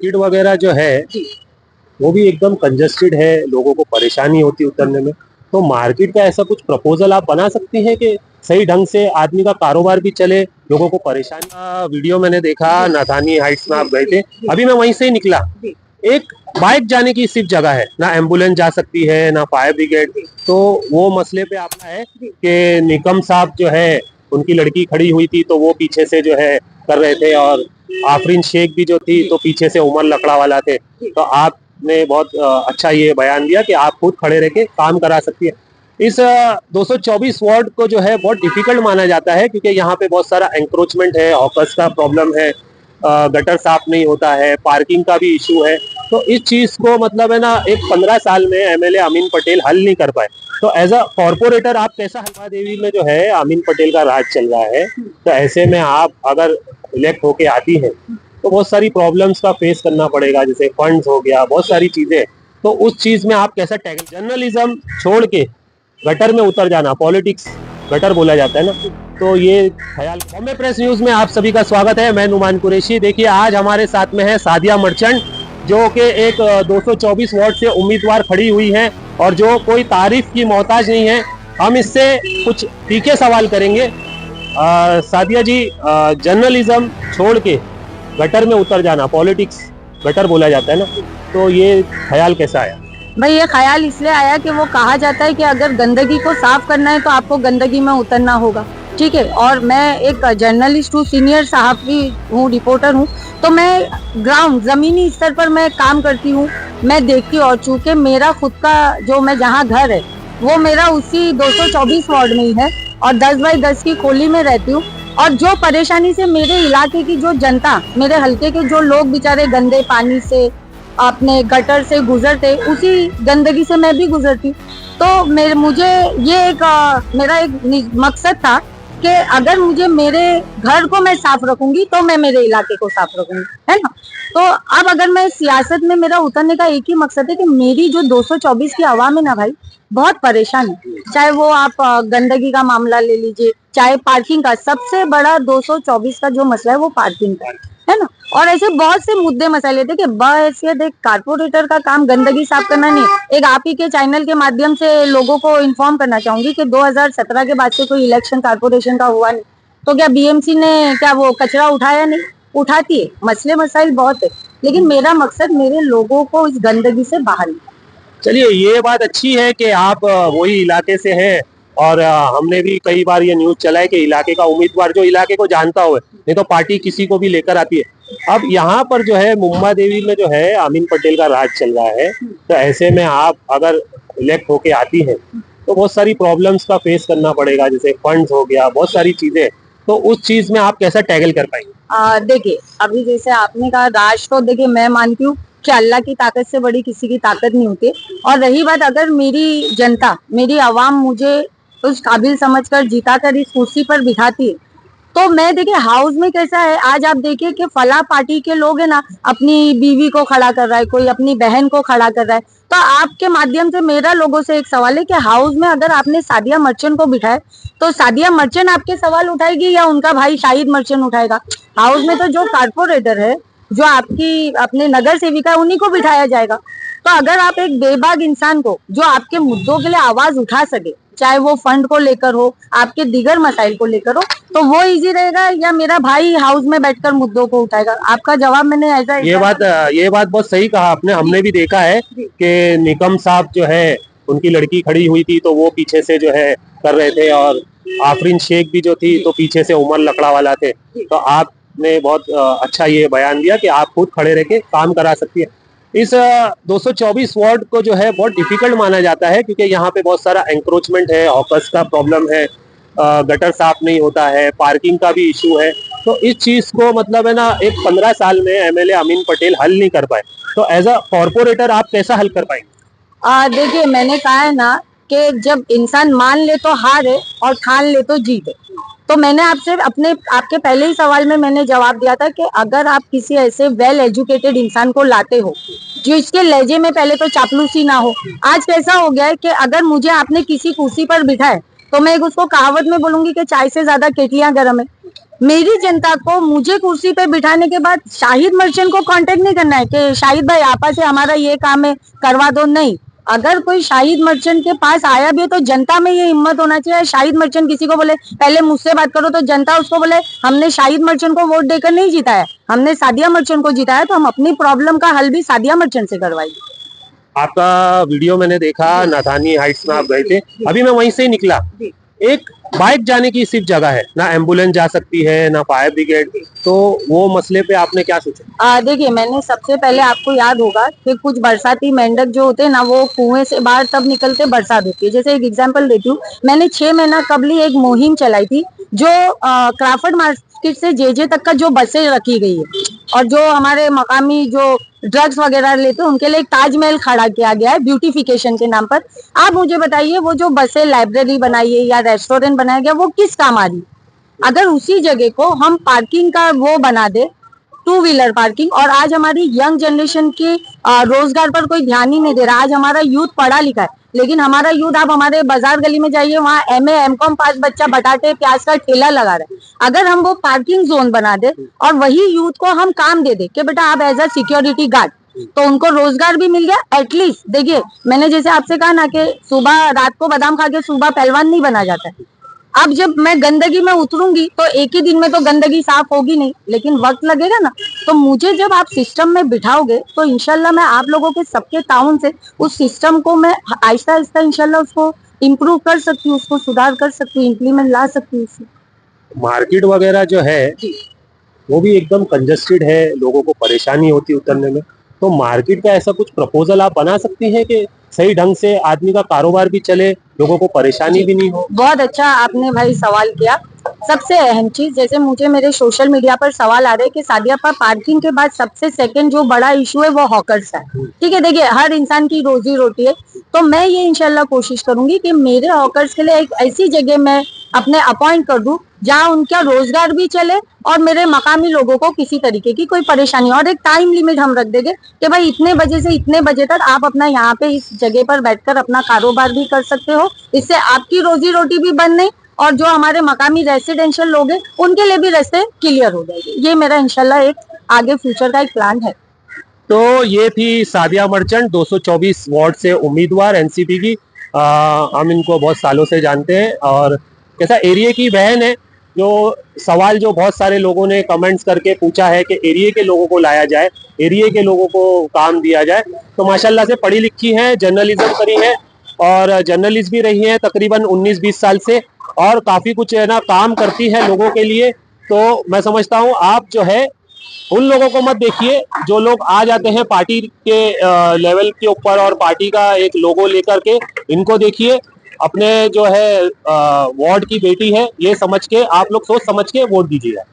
Market वगैरह जो है वो भी एकदम कंजस्टेड है, लोगों को परेशानी होती है उतरने में। तो मार्केट का ऐसा कुछ प्रपोजल आप बना सकती हैं कि सही ढंग से आदमी का कारोबार भी चले, लोगों को परेशानी। वीडियो मैंने देखा, नाथानी हाइट्स में आप गए थे, अभी मैं वहीं से ही निकला। एक बाइक जाने की सिर्फ जगह है, ना एम्बुलेंस जा सकती है ना फायर ब्रिगेड। तो वो मसले पे आपका है कि निकम साहब जो है उनकी लड़की खड़ी हुई थी तो वो पीछे से जो है कर रहे थे, और आफरीन शेख भी जो थी तो पीछे से उमर लकड़ा वाला थे। तो आपने बहुत अच्छा ये बयान दिया कि आप खुद खड़े रह के काम करा सकती है। इस 224 वार्ड को जो है बहुत डिफिकल्ट माना जाता है, क्योंकि यहाँ पे बहुत सारा एंक्रोचमेंट है, हॉकर्स का प्रॉब्लम है, गटर साफ नहीं होता है, पार्किंग का भी इशू है। तो इस चीज को मतलब है ना, एक 15 साल में एमएलए अमीन पटेल हल नहीं कर पाए। तो एज अ कॉर्पोरेटर आप कैसा, हलवा देवी में जो है अमीन पटेल का राज चल रहा है, तो ऐसे में आप अगर इलेक्ट होके आती हैं तो बहुत सारी प्रॉब्लम्स का फेस करना पड़ेगा, जैसे फंड्स हो गया, बहुत सारी चीजें। तो उस चीज में आप कैसा टैकल, जर्नलिज्म छोड़ के गटर में उतर जाना, पॉलिटिक्स गटर बोला जाता है ना, तो ये ख्याल। बॉम्बे प्रेस न्यूज में आप सभी का स्वागत है, मैं नुमान कुरैशी। देखिए आज हमारे साथ में है सादिया मर्चेंट, जो कि एक 224 वार्ड से उम्मीदवार खड़ी हुई है और जो कोई तारीफ की मोहताज नहीं है। हम इससे कुछ तीखे सवाल करेंगे। सादिया जी, जर्नलिज्म छोड़ के गटर में उतर जाना, पॉलिटिक्स गटर बोला जाता है ना, तो ये ख्याल कैसा आया? भाई ये ख्याल इसलिए आया कि वो कहा जाता है कि अगर गंदगी को साफ करना है तो आपको गंदगी में उतरना होगा, ठीक है। और मैं एक जर्नलिस्ट हूँ, सीनियर सहाफ़ी हूँ, रिपोर्टर हूँ, तो मैं ग्राउंड जमीनी स्तर पर मैं काम करती हूँ, मैं देखती हूँ। और चूंकि मेरा खुद का जो मैं जहाँ घर है वो मेरा उसी 224 वार्ड में ही है और 10x10 की खोली में रहती हूँ। और जो परेशानी से मेरे इलाके की जो जनता, मेरे हल्के के जो लोग बेचारे गंदे पानी से, अपने गटर से गुजरते, उसी गंदगी से मैं भी गुजरती। तो मुझे ये मेरा एक मकसद था कि अगर मुझे मेरे घर को मैं साफ रखूंगी तो मैं मेरे इलाके को साफ रखूंगी, है ना। तो अब अगर मैं सियासत में, मेरा उतरने का एक ही मकसद है कि मेरी जो 224 की आवाम है ना भाई, बहुत परेशान है। चाहे वो आप गंदगी का मामला ले लीजिए, चाहे पार्किंग का, सबसे बड़ा 224 का जो मसला है वो पार्किंग का है ना। और ऐसे बहुत से मुद्दे मसाले थे कि बहैसियत एक कारपोरेटर का काम गंदगी साफ करना नहीं। एक आप ही के चैनल के माध्यम से लोगों को इन्फॉर्म करना चाहूंगी कि 2017 के बाद से कोई इलेक्शन कारपोरेशन का हुआ नहीं, तो क्या बीएमसी ने क्या वो कचरा उठाया नहीं? उठाती है, मसले मसाइल बहुत है, लेकिन मेरा मकसद मेरे लोगों को इस गंदगी से बाहर निकालना। चलिए, ये बात अच्छी है कि आप वही इलाके से हैं, और हमने भी कई बार ये न्यूज चला है कि इलाके का उम्मीदवार जो इलाके को जानता हो, नहीं तो पार्टी किसी को भी लेकर आती है। अब यहाँ पर जो है मुंबा देवी में जो है अमीन पटेल का राज चल रहा है, तो ऐसे में आप अगर इलेक्ट होके आती हैं तो बहुत सारी प्रॉब्लम्स का फेस करना पड़ेगा, जैसे फंड्स हो गया, बहुत सारी चीजें। तो उस चीज में आप कैसा टैकल कर पाएंगे? देखिए, अभी जैसे आपने कहा राज, तो देखिए मैं मानती हूँ कि अल्लाह की ताकत से बड़ी किसी की ताकत नहीं होती। और रही बात, अगर मेरी जनता, मेरी आवाम मुझे उस काबिल समझकर जिता कर इस कुर्सी पर बिठाती है, तो मैं देखिए हाउस में कैसा है, आज आप देखिए कि फला पार्टी के लोग है ना, अपनी बीवी को खड़ा कर रहा है, कोई अपनी बहन को खड़ा कर रहा है। तो आपके माध्यम से मेरा लोगों से एक सवाल है कि हाउस में अगर आपने सादिया मर्चेंट को बिठाया तो सादिया मर्चेंट आपके सवाल उठाएगी या उनका भाई शाहिद मर्चेंट उठाएगा? हाउस में तो जो कारपोरेटर है, जो आपकी अपने नगर सेविका है, उन्हीं को बिठाया जाएगा। तो अगर आप एक बेबाक इंसान को जो आपके मुद्दों के लिए आवाज उठा सके, चाहे वो फंड को लेकर हो, आपके दीगर मसाइल को लेकर हो, तो वो इजी रहेगा या मेरा भाई हाउस में बैठकर मुद्दों को उठाएगा? आपका जवाब मैंने ऐसा ये बात बहुत सही कहा आपने। हमने भी देखा है कि निकम साहब जो है उनकी लड़की खड़ी हुई थी तो वो पीछे से जो है कर रहे थे, और आफरीन शेख भी जो थी तो पीछे से उमर लकड़ा वाला थे। तो आपने बहुत अच्छा ये बयान दिया कि आप खुद खड़े रह के काम करा सकती है। इस 224 वार्ड को जो है बहुत डिफिकल्ट माना जाता है, क्योंकि यहाँ पे बहुत सारा एंक्रोचमेंट है, हॉकर्स का प्रॉब्लम है, गटर साफ नहीं होता है, पार्किंग का भी इशू है। तो इस चीज को मतलब है ना, एक 15 साल में एमएलए अमीन पटेल हल नहीं कर पाए। तो एज अ कॉर्पोरेटर आप कैसा हल कर पाएंगे? देखिए, मैंने कहा है ना कि जब इंसान मान ले तो हार है और ठान ले तो जीत है। तो मैंने आपसे आपके पहले ही सवाल में मैंने जवाब दिया था कि अगर आप किसी ऐसे वेल एजुकेटेड इंसान को लाते हो जो इसके लहजे में पहले तो चापलूसी ना हो। आज कैसा हो गया है कि अगर मुझे आपने किसी कुर्सी पर बिठाए तो मैं उसको कहावत में बोलूंगी कि चाय से ज्यादा केतलियां गर्म है। मेरी जनता को मुझे कुर्सी पे बिठाने के बाद शाहिद मर्चेंट को कांटेक्ट नहीं करना है कि शाहिद भाई आपस से हमारा ये काम है करवा दो, नहीं। अगर कोई शाहिद मर्चेंट के पास आया भी है तो जनता में ये हिम्मत होना चाहिए। शाहिद मर्चेंट किसी को बोले पहले मुझसे बात करो तो जनता उसको बोले हमने शाहिद मर्चेंट को वोट देकर नहीं जीता है, हमने सादिया मर्चेंट को जीता है, तो हम अपनी प्रॉब्लम का हल भी सादिया मर्चेंट से करवाएंगे। आपका वीडियो मैंने देखा, नाथानी हाइट्स में आप गए थे, अभी मैं वहीं से ही निकला। एक बाइक जाने की सिर्फ जगह है, ना एम्बुलेंस जा सकती है ना फायर ब्रिगेड, तो वो मसले पे आपने क्या सोचा? देखिए मैंने सबसे पहले, आपको याद होगा कि कुछ बरसाती मेंढक जो होते हैं ना वो कुएं से बाहर तब निकलते बरसात होती है। जैसे एक एग्जांपल देती हूँ, मैंने 6 महीना कबली एक मुहिम चलाई थी जो क्राफर्ड मार्केट से जेजे तक का जो बसें रखी गई है और जो हमारे मकामी जो ड्रग्स वगैरह लेते हैं उनके लिए एक ताजमहल खड़ा किया गया है ब्यूटिफिकेशन के नाम पर। आप मुझे बताइए वो जो बसें लाइब्रेरी बनाई है या रेस्टोरेंट बनाया गया वो किस काम आ रही? अगर उसी जगह को हम पार्किंग का वो बना दे, 2 व्हीलर पार्किंग, और आज हमारी यंग जनरेशन के रोजगार पर कोई ध्यान ही नहीं दे रहा। आज हमारा यूथ पढ़ा लिखा है लेकिन हमारा यूथ, आप हमारे बाजार गली में जाइए वहाँ MA MCOM पास बच्चा बटाटे प्याज का ठेला लगा रहा है। अगर हम वो पार्किंग जोन बना दे और वही यूथ को हम काम दे दे कि बेटा आप एज अ सिक्योरिटी गार्ड, तो उनको रोजगार भी मिल गया। एटलीस्ट देखिए मैंने जैसे आपसे कहा ना कि सुबह रात को बादाम खा के सुबह पहलवान नहीं बना जाता है। अब जब मैं गंदगी में उतरूंगी तो एक ही दिन में तो गंदगी साफ होगी नहीं, लेकिन वक्त लगेगा ना। तो मुझे जब आप सिस्टम में बिठाओगे तो इंशाल्लाह मैं आप लोगों के सबके ताउन से उस सिस्टम को मैं आहिस्ता आहिस्ता इंशाल्लाह उसको इम्प्रूव कर सकती हूँ, उसको सुधार कर सकती हूँ, इम्प्लीमेंट ला सकती हूँ उसमें। मार्केट वगैरह जो है वो भी एकदम कंजस्टेड है, लोगों को परेशानी होती है उतरने में, तो मार्केट का ऐसा कुछ प्रपोजल आप बना सकती हैं कि सही ढंग से आदमी का कारोबार भी चले, लोगों को परेशानी भी नहीं हो? बहुत अच्छा आपने भाई सवाल किया। सबसे अहम चीज, जैसे मुझे मेरे सोशल मीडिया पर सवाल आ रहे हैं कि सादिया पर पार्किंग के बाद सबसे सेकंड जो बड़ा इशू है वो हॉकर्स है। ठीक है, देखिए हर इंसान की रोजी रोटी है, तो मैं ये इंशाल्लाह कोशिश करूंगी कि मेरे हॉकर्स के लिए एक ऐसी जगह मैं अपने अपॉइंट कर दूं जहाँ उनका रोजगार भी चले और मेरे मकामी लोगों को किसी तरीके की कोई परेशानी हो। और एक टाइम लिमिट हम रख देंगे कि भाई इतने बजे से इतने बजे तक आप अपना यहाँ पे इस जगह पर बैठकर अपना कारोबार भी कर सकते हो। इससे आपकी रोजी रोटी भी बंद नहीं और जो हमारे मकामी रेसिडेंशियल लोग हैं उनके लिए भी रास्ते क्लियर हो जाएंगे। ये मेरा इंशाल्लाह एक आगे फ्यूचर का एक प्लान है। तो ये थी सादिया मर्चेंट, 224 वार्ड से उम्मीदवार एनसीपी की। हम इनको बहुत सालों से जानते हैं और कैसा एरिया की बहन है। जो सवाल जो बहुत सारे लोगों ने कमेंट्स करके पूछा है कि एरिया के लोगों को लाया जाए, एरिया के लोगों को काम दिया जाए, तो माशाल्लाह से पढ़ी लिखी है, जर्नलिज्म करी है और जर्नलिस्ट भी रही है तकरीबन 19-20 साल से, और काफी कुछ है ना काम करती है लोगों के लिए। तो मैं समझता हूँ आप जो है उन लोगों को मत देखिए जो लोग आ जाते हैं पार्टी के लेवल के ऊपर और पार्टी का एक लोगो लेकर के, इनको देखिए अपने जो है वार्ड की बेटी है, ये समझ के आप लोग सोच समझ के वोट दीजिएगा।